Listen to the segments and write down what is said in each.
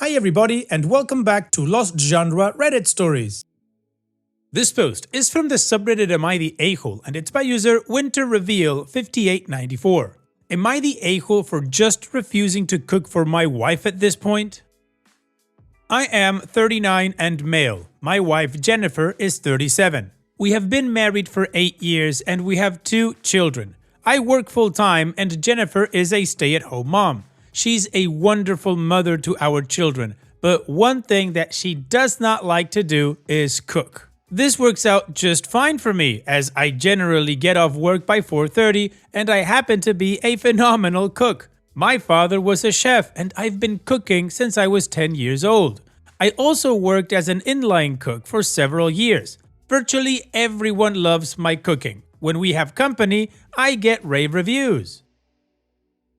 Hi everybody and welcome back to Lost Genre Reddit Stories. This post is from the subreddit Am I the A-hole and it's by user WinterReveal5894. Am I the a-hole for just refusing to cook for my wife at this point? I am 39 and male. My wife Jennifer is 37. We have been married for 8 years and we have 2 children. I work full-time and Jennifer is a stay-at-home mom. She's a wonderful mother to our children, but one thing that she does not like to do is cook. This works out just fine for me, as I generally get off work by 4:30 and I happen to be a phenomenal cook. My father was a chef and I've been cooking since I was 10 years old. I also worked as an inline cook for several years. Virtually everyone loves my cooking. When we have company, I get rave reviews.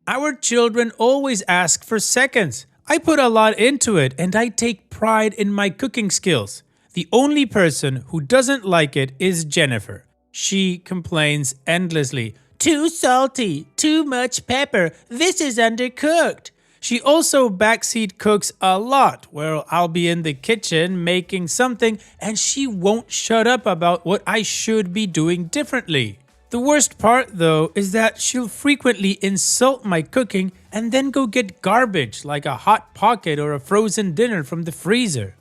Our children always ask for seconds. I put a lot into it and I take pride in my cooking skills. The only person who doesn't like it is Jennifer. She complains endlessly. Too salty, too much pepper, this is undercooked. She also backseat cooks a lot, where I'll be in the kitchen making something and she won't shut up about what I should be doing differently. The worst part, though, is that she'll frequently insult my cooking and then go get garbage like a Hot Pocket or a frozen dinner from the freezer.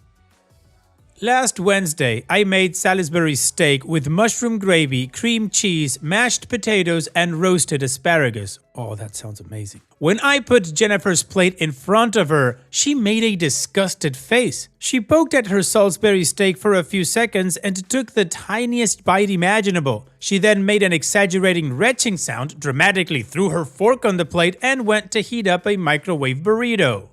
Last Wednesday, I made Salisbury steak with mushroom gravy, cream cheese, mashed potatoes, and roasted asparagus. Oh, that sounds amazing. When I put Jennifer's plate in front of her, she made a disgusted face. She poked at her Salisbury steak for a few seconds and took the tiniest bite imaginable. She then made an exaggerating retching sound, dramatically threw her fork on the plate, and went to heat up a microwave burrito.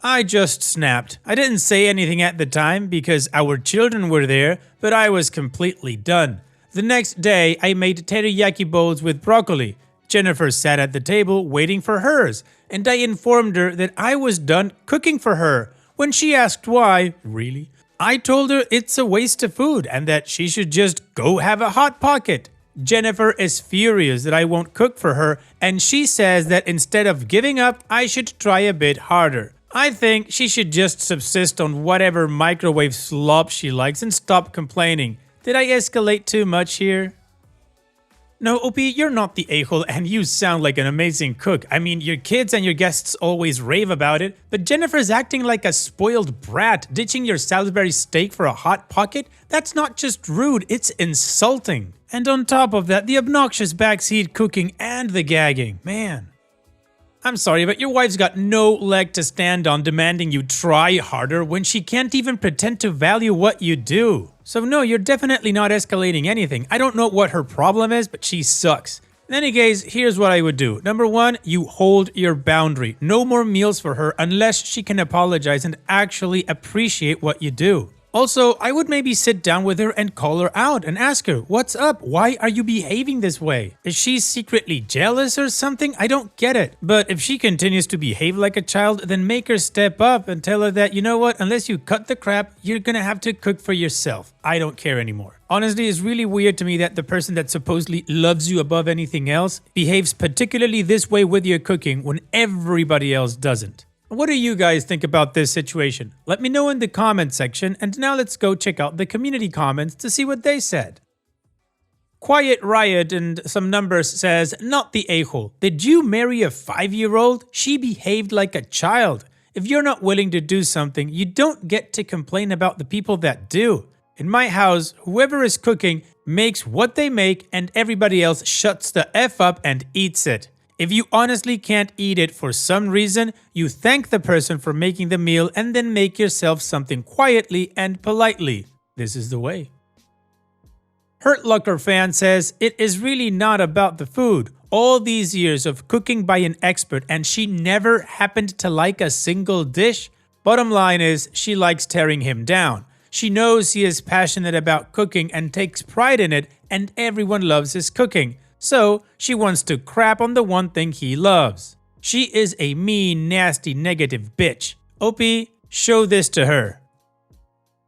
I just snapped. I didn't say anything at the time because our children were there, but I was completely done. The next day, I made teriyaki bowls with broccoli. Jennifer sat at the table waiting for hers, and I informed her that I was done cooking for her. When she asked why, really? I told her it's a waste of food and that she should just go have a Hot Pocket. Jennifer is furious that I won't cook for her, and she says that instead of giving up, I should try a bit harder. I think she should just subsist on whatever microwave slop she likes and stop complaining. Did I escalate too much here? No, OP, you're not the a-hole and you sound like an amazing cook. I mean, your kids and your guests always rave about it, but Jennifer's acting like a spoiled brat, ditching your Salisbury steak for a Hot Pocket? That's not just rude, it's insulting. And on top of that, the obnoxious backseat cooking and the gagging. Man. I'm sorry, but your wife's got no leg to stand on demanding you try harder when she can't even pretend to value what you do. So no, you're definitely not escalating anything. I don't know what her problem is, but she sucks. In any case, here's what I would do. Number 1, you hold your boundary. No more meals for her unless she can apologize and actually appreciate what you do. Also, I would maybe sit down with her and call her out and ask her, what's up? Why are you behaving this way? Is she secretly jealous or something? I don't get it. But if she continues to behave like a child, then make her step up and tell her that, you know what, unless you cut the crap, you're gonna have to cook for yourself. I don't care anymore. Honestly, it's really weird to me that the person that supposedly loves you above anything else behaves particularly this way with your cooking when everybody else doesn't. What do you guys think about this situation? Let me know in the comment section, and now let's go check out the community comments to see what they said. Quiet Riot and some numbers says, not the a-hole. Did you marry a 5-year-old? She behaved like a child. If you're not willing to do something, you don't get to complain about the people that do. In my house, whoever is cooking makes what they make and everybody else shuts the F up and eats it. If you honestly can't eat it for some reason, you thank the person for making the meal and then make yourself something quietly and politely. This is the way. Hurt Locker fan says, it is really not about the food. All these years of cooking by an expert and she never happened to like a single dish? Bottom line is, she likes tearing him down. She knows he is passionate about cooking and takes pride in it, and everyone loves his cooking. So, she wants to crap on the one thing he loves. She is a mean, nasty, negative bitch. OP, show this to her.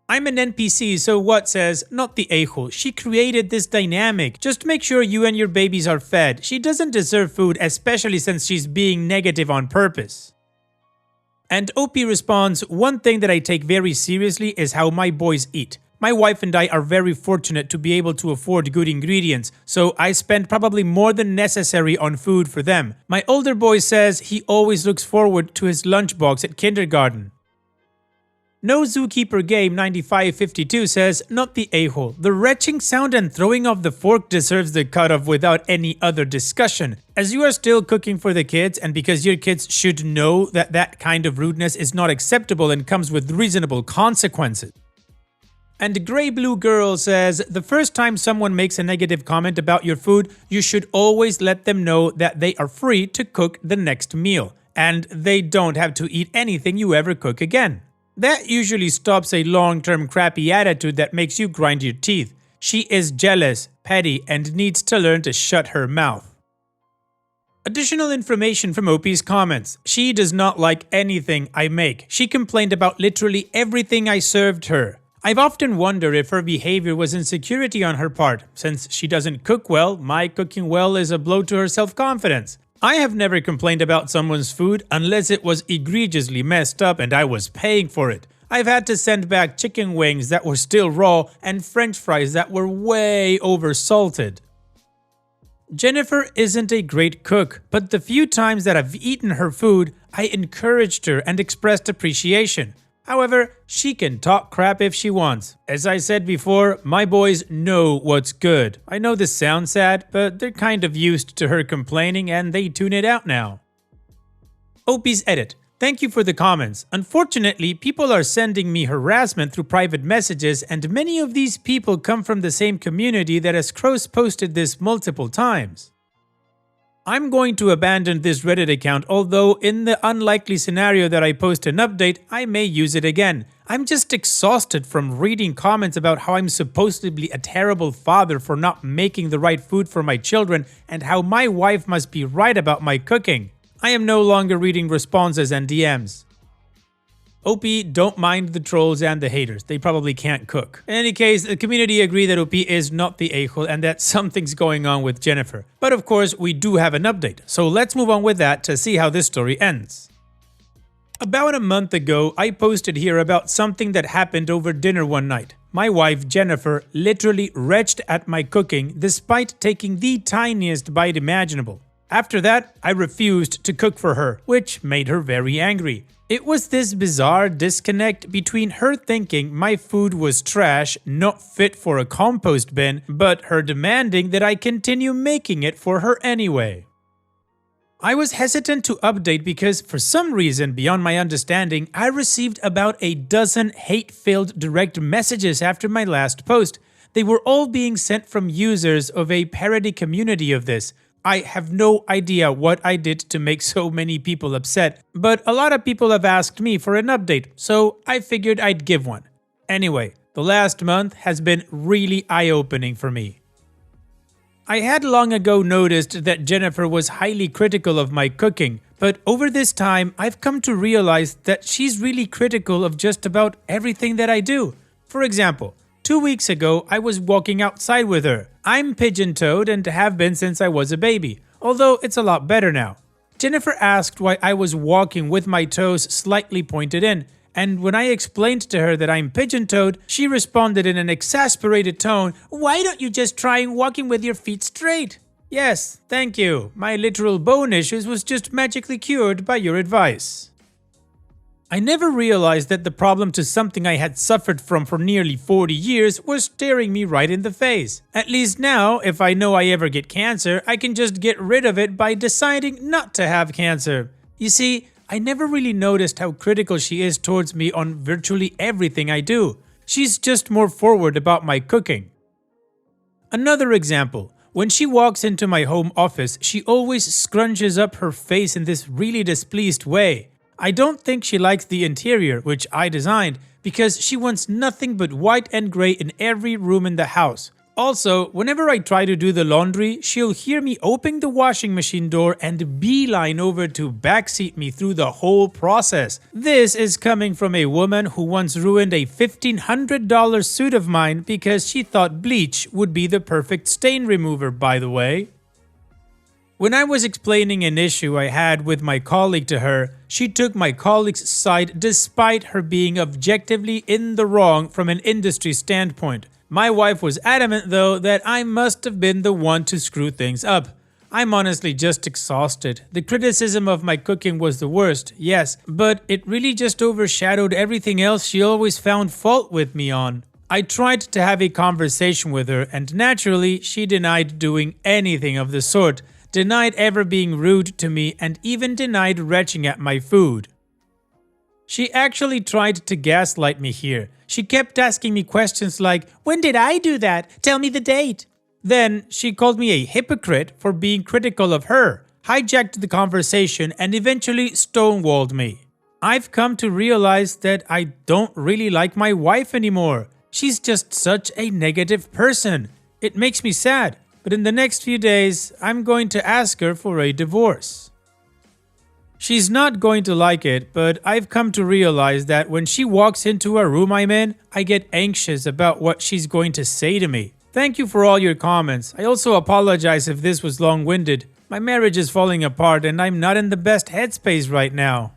I'm an NPC, so what says, not the a-hole. She created this dynamic. Just make sure you and your babies are fed. She doesn't deserve food, especially since she's being negative on purpose. And OP responds, one thing that I take very seriously is how my boys eat. My wife and I are very fortunate to be able to afford good ingredients, so I spend probably more than necessary on food for them. My older boy says he always looks forward to his lunchbox at kindergarten. No Zookeeper Game 9552 says, not the a-hole. The retching sound and throwing of the fork deserves the cutoff without any other discussion. As you are still cooking for the kids, and because your kids should know that that kind of rudeness is not acceptable and comes with reasonable consequences. And Grey Blue Girl says, the first time someone makes a negative comment about your food, you should always let them know that they are free to cook the next meal, and they don't have to eat anything you ever cook again. That usually stops a long-term crappy attitude that makes you grind your teeth. She is jealous, petty, and needs to learn to shut her mouth. Additional information from OP's comments. She does not like anything I make. She complained about literally everything I served her. I've often wondered if her behavior was insecurity on her part. Since she doesn't cook well, my cooking well is a blow to her self-confidence. I have never complained about someone's food unless it was egregiously messed up and I was paying for it. I've had to send back chicken wings that were still raw and french fries that were way over-salted. Jennifer isn't a great cook, but the few times that I've eaten her food, I encouraged her and expressed appreciation. However, she can talk crap if she wants. As I said before, my boys know what's good. I know this sounds sad, but they're kind of used to her complaining and they tune it out now. OP's edit. Thank you for the comments. Unfortunately, people are sending me harassment through private messages, and many of these people come from the same community that has cross-posted this multiple times. I'm going to abandon this Reddit account, although in the unlikely scenario that I post an update, I may use it again. I'm just exhausted from reading comments about how I'm supposedly a terrible father for not making the right food for my children and how my wife must be right about my cooking. I am no longer reading responses and DMs. OP, don't mind the trolls and the haters. They probably can't cook. In any case, the community agree that OP is not the a-hole and that something's going on with Jennifer. But of course, we do have an update. So let's move on with that to see how this story ends. About a month ago, I posted here about something that happened over dinner one night. My wife, Jennifer, literally retched at my cooking despite taking the tiniest bite imaginable. After that, I refused to cook for her, which made her very angry. It was this bizarre disconnect between her thinking my food was trash, not fit for a compost bin, but her demanding that I continue making it for her anyway. I was hesitant to update because, for some reason beyond my understanding, I received about a dozen hate-filled direct messages after my last post. They were all being sent from users of a parody community of this. I have no idea what I did to make so many people upset, but a lot of people have asked me for an update, so I figured I'd give one. Anyway, the last month has been really eye-opening for me. I had long ago noticed that Jennifer was highly critical of my cooking, but over this time, I've come to realize that she's really critical of just about everything that I do. For example, 2 weeks ago, I was walking outside with her. I'm pigeon-toed and have been since I was a baby, although it's a lot better now. Jennifer asked why I was walking with my toes slightly pointed in, and when I explained to her that I'm pigeon-toed, she responded in an exasperated tone, "Why don't you just try walking with your feet straight?" Yes, thank you. My literal bone issues was just magically cured by your advice. I never realized that the problem to something I had suffered from for nearly 40 years was staring me right in the face. At least now, if I know I ever get cancer, I can just get rid of it by deciding not to have cancer. You see, I never really noticed how critical she is towards me on virtually everything I do. She's just more forward about my cooking. Another example. When she walks into my home office, she always scrunches up her face in this really displeased way. I don't think she likes the interior, which I designed, because she wants nothing but white and gray in every room in the house. Also, whenever I try to do the laundry, she'll hear me open the washing machine door and beeline over to backseat me through the whole process. This is coming from a woman who once ruined a $1,500 suit of mine because she thought bleach would be the perfect stain remover, by the way. When I was explaining an issue I had with my colleague to her, she took my colleague's side despite her being objectively in the wrong from an industry standpoint. My wife was adamant though that I must have been the one to screw things up. I'm honestly just exhausted. The criticism of my cooking was the worst, yes, but it really just overshadowed everything else she always found fault with me on. I tried to have a conversation with her and naturally she denied doing anything of the sort, denied ever being rude to me and even denied retching at my food. She actually tried to gaslight me here. She kept asking me questions like, "When did I do that? Tell me the date." Then she called me a hypocrite for being critical of her, hijacked the conversation, and eventually stonewalled me. I've come to realize that I don't really like my wife anymore. She's just such a negative person. It makes me sad, but in the next few days, I'm going to ask her for a divorce. She's not going to like it, but I've come to realize that when she walks into a room I'm in, I get anxious about what she's going to say to me. Thank you for all your comments. I also apologize if this was long-winded. My marriage is falling apart and I'm not in the best headspace right now.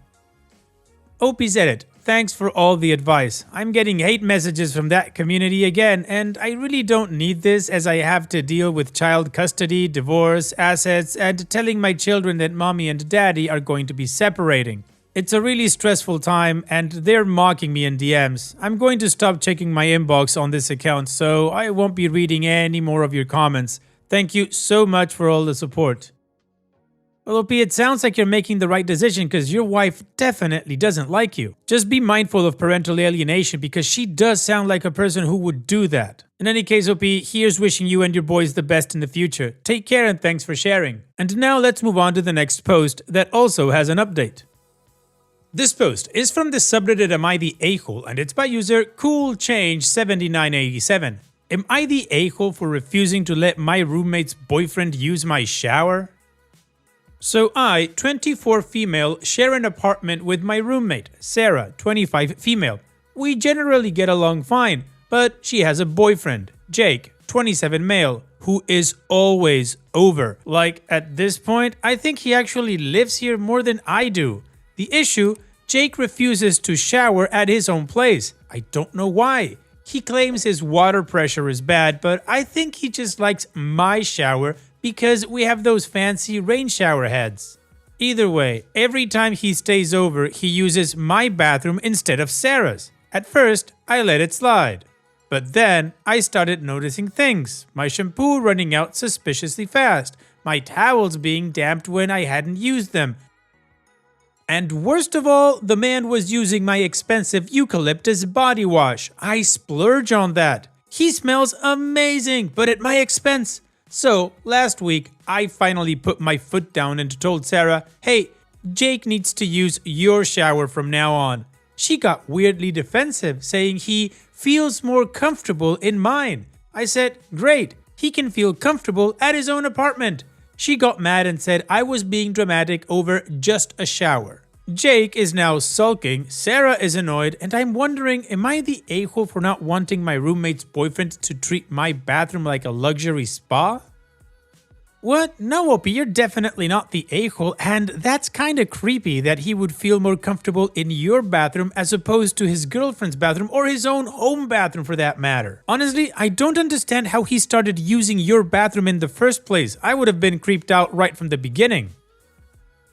Opie's Edit. Thanks for all the advice. I'm getting hate messages from that community again, and I really don't need this as I have to deal with child custody, divorce, assets, and telling my children that mommy and daddy are going to be separating. It's a really stressful time, and they're mocking me in DMs. I'm going to stop checking my inbox on this account, so I won't be reading any more of your comments. Thank you so much for all the support. Well, OP, it sounds like you're making the right decision because your wife definitely doesn't like you. Just be mindful of parental alienation because she does sound like a person who would do that. In any case, OP, here's wishing you and your boys the best in the future. Take care and thanks for sharing. And now let's move on to the next post that also has an update. This post is from the subreddit Am I the A-hole and it's by user CoolChange7987. Am I the a-hole for refusing to let my roommate's boyfriend use my shower? So I, 24 female, share an apartment with my roommate, Sarah, 25 female. We generally get along fine, but she has a boyfriend, Jake, 27 male, who is always over. Like, at this point, I think he actually lives here more than I do. The issue, Jake refuses to shower at his own place. I don't know why. He claims his water pressure is bad, but I think he just likes my shower because we have those fancy rain shower heads. Either way, every time he stays over, he uses my bathroom instead of Sarah's. At first, I let it slide. But then, I started noticing things. My shampoo running out suspiciously fast, my towels being damped when I hadn't used them. And worst of all, the man was using my expensive eucalyptus body wash. I splurge on that. He smells amazing, but at my expense. So, last week, I finally put my foot down and told Sarah, hey, Jake needs to use your shower from now on. She got weirdly defensive, saying he feels more comfortable in mine. I said, great, he can feel comfortable at his own apartment. She got mad and said I was being dramatic over just a shower. Jake is now sulking, Sarah is annoyed, and I'm wondering, am I the a-hole for not wanting my roommate's boyfriend to treat my bathroom like a luxury spa? What? No, OP, you're definitely not the a-hole, and that's kinda creepy that he would feel more comfortable in your bathroom as opposed to his girlfriend's bathroom or his own home bathroom for that matter. Honestly, I don't understand how he started using your bathroom in the first place. I would have been creeped out right from the beginning.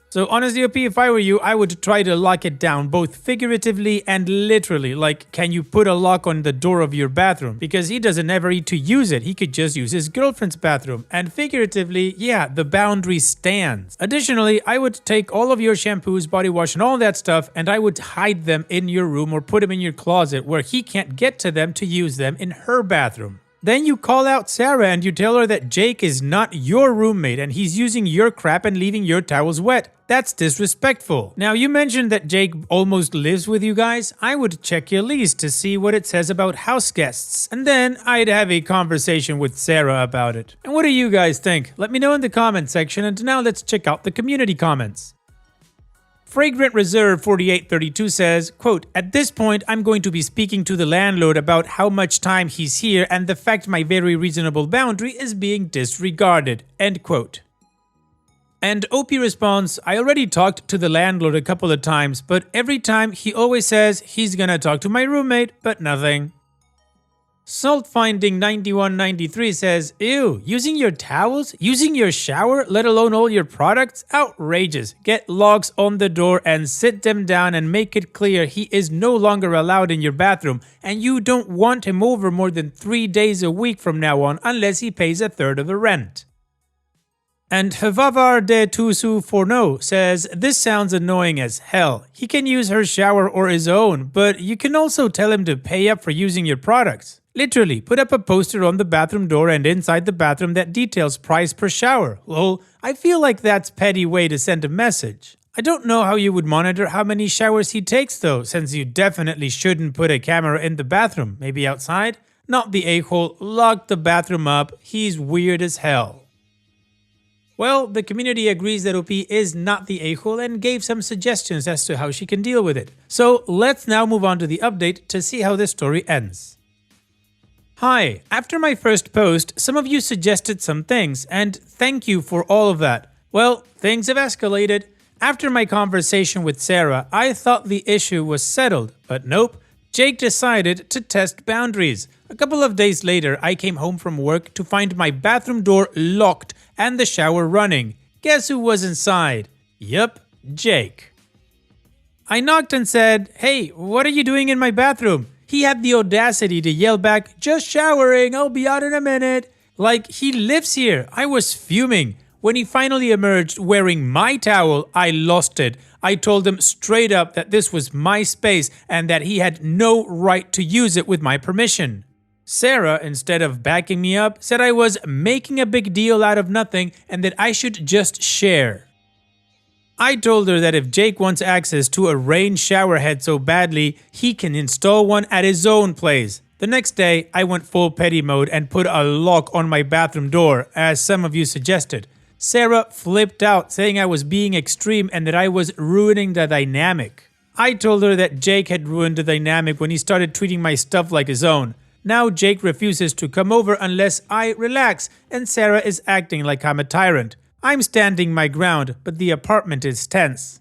So honestly, OP, if I were you, I would try to lock it down both figuratively and literally. Like, can you put a lock on the door of your bathroom? Because he doesn't ever need to use it. He could just use his girlfriend's bathroom. And figuratively, yeah, the boundary stands. Additionally, I would take all of your shampoos, body wash, and all that stuff, and I would hide them in your room or put them in your closet where he can't get to them to use them in her bathroom. Then you call out Sarah and you tell her that Jake is not your roommate and he's using your crap and leaving your towels wet. That's disrespectful. Now, you mentioned that Jake almost lives with you guys. I would check your lease to see what it says about house guests, and then I'd have a conversation with Sarah about it. And what do you guys think? Let me know in the comment section, and now let's check out the community comments. Fragrant Reserve 4832 says, quote, at this point, I'm going to be speaking to the landlord about how much time he's here and the fact my very reasonable boundary is being disregarded, end quote. And OP responds, I already talked to the landlord a couple of times, but every time he always says he's gonna talk to my roommate, but nothing. Salt Finding 9193 says, ew, using your towels? Using your shower, let alone all your products? Outrageous. Get locks on the door and sit them down and make it clear he is no longer allowed in your bathroom and you don't want him over more than 3 days a week from now on unless he pays a third of the rent. And Havavar de Tusu Forno says, this sounds annoying as hell. He can use her shower or his own, but you can also tell him to pay up for using your products. Literally, put up a poster on the bathroom door and inside the bathroom that details price per shower. Lol, I feel like that's petty way to send a message. I don't know how you would monitor how many showers he takes though, since you definitely shouldn't put a camera in the bathroom. Maybe outside? Not the a-hole, lock the bathroom up, he's weird as hell. Well, the community agrees that OP is not the a-hole and gave some suggestions as to how she can deal with it. So let's now move on to the update to see how this story ends. Hi, after my first post, some of you suggested some things, and thank you for all of that. Well, things have escalated. After my conversation with Sarah, I thought the issue was settled, but nope. Jake decided to test boundaries. A couple of days later, I came home from work to find my bathroom door locked and the shower running. Guess who was inside? Yup, Jake. I knocked and said, hey, what are you doing in my bathroom? He had the audacity to yell back, just showering, I'll be out in a minute. Like he lives here. I was fuming. When he finally emerged wearing my towel, I lost it. I told him straight up that this was my space and that he had no right to use it with my permission. Sarah, instead of backing me up, said I was making a big deal out of nothing and that I should just share. I told her that if Jake wants access to a rain shower head so badly, he can install one at his own place. The next day, I went full petty mode and put a lock on my bathroom door, as some of you suggested. Sarah flipped out, saying I was being extreme and that I was ruining the dynamic. I told her that Jake had ruined the dynamic when he started treating my stuff like his own. Now Jake refuses to come over unless I relax, and Sarah is acting like I'm a tyrant. I'm standing my ground, but the apartment is tense.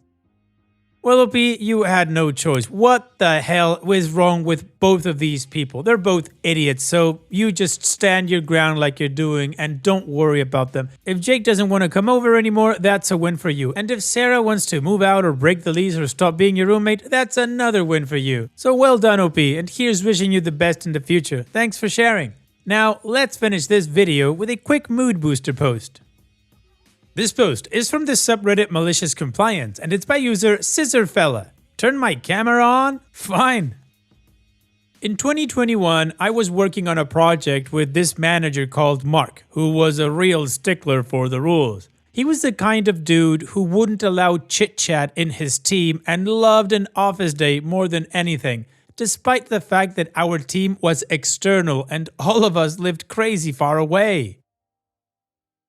Well, OP, you had no choice. What the hell is wrong with both of these people? They're both idiots, so you just stand your ground like you're doing and don't worry about them. If Jake doesn't want to come over anymore, that's a win for you. And if Sarah wants to move out or break the lease or stop being your roommate, that's another win for you. So well done, OP, and here's wishing you the best in the future. Thanks for sharing. Now, let's finish this video with a quick mood booster post. This post is from the subreddit Malicious Compliance, and it's by user Scissorfella. Turn my camera on? Fine. In 2021, I was working on a project with this manager called Mark, who was a real stickler for the rules. He was the kind of dude who wouldn't allow chit-chat in his team and loved an office day more than anything, despite the fact that our team was external and all of us lived crazy far away.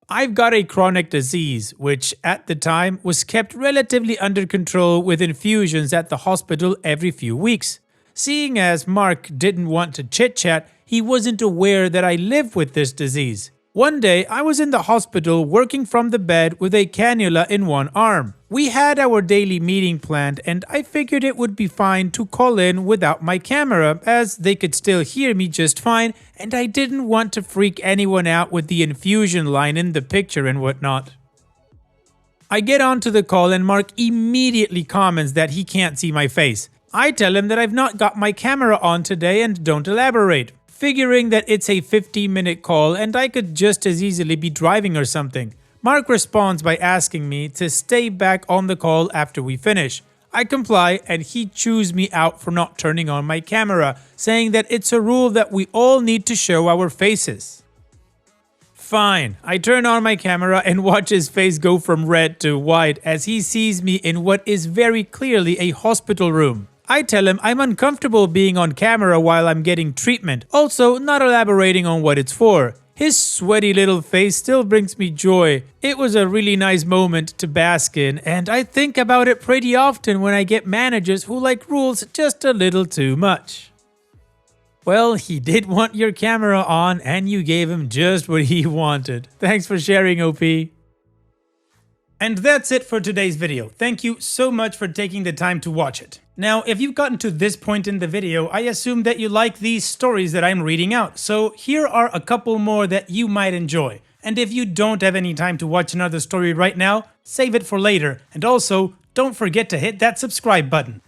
I've got a chronic disease, which at the time was kept relatively under control with infusions at the hospital every few weeks. Seeing as Mark didn't want to chit-chat, he wasn't aware that I live with this disease. One day, I was in the hospital working from the bed with a cannula in one arm. We had our daily meeting planned and I figured it would be fine to call in without my camera as they could still hear me just fine and I didn't want to freak anyone out with the infusion line in the picture and whatnot. I get onto the call and Mark immediately comments that he can't see my face. I tell him that I've not got my camera on today and don't elaborate, figuring that it's a 15-minute call and I could just as easily be driving or something. Mark responds by asking me to stay back on the call after we finish. I comply and he chews me out for not turning on my camera, saying that it's a rule that we all need to show our faces. Fine, I turn on my camera and watch his face go from red to white as he sees me in what is very clearly a hospital room. I tell him I'm uncomfortable being on camera while I'm getting treatment, also not elaborating on what it's for. His sweaty little face still brings me joy. It was a really nice moment to bask in, and I think about it pretty often when I get managers who like rules just a little too much. Well, he did want your camera on, and you gave him just what he wanted. Thanks for sharing, OP. And that's it for today's video. Thank you so much for taking the time to watch it. Now, if you've gotten to this point in the video, I assume that you like these stories that I'm reading out, so here are a couple more that you might enjoy. And if you don't have any time to watch another story right now, save it for later, and also, don't forget to hit that subscribe button.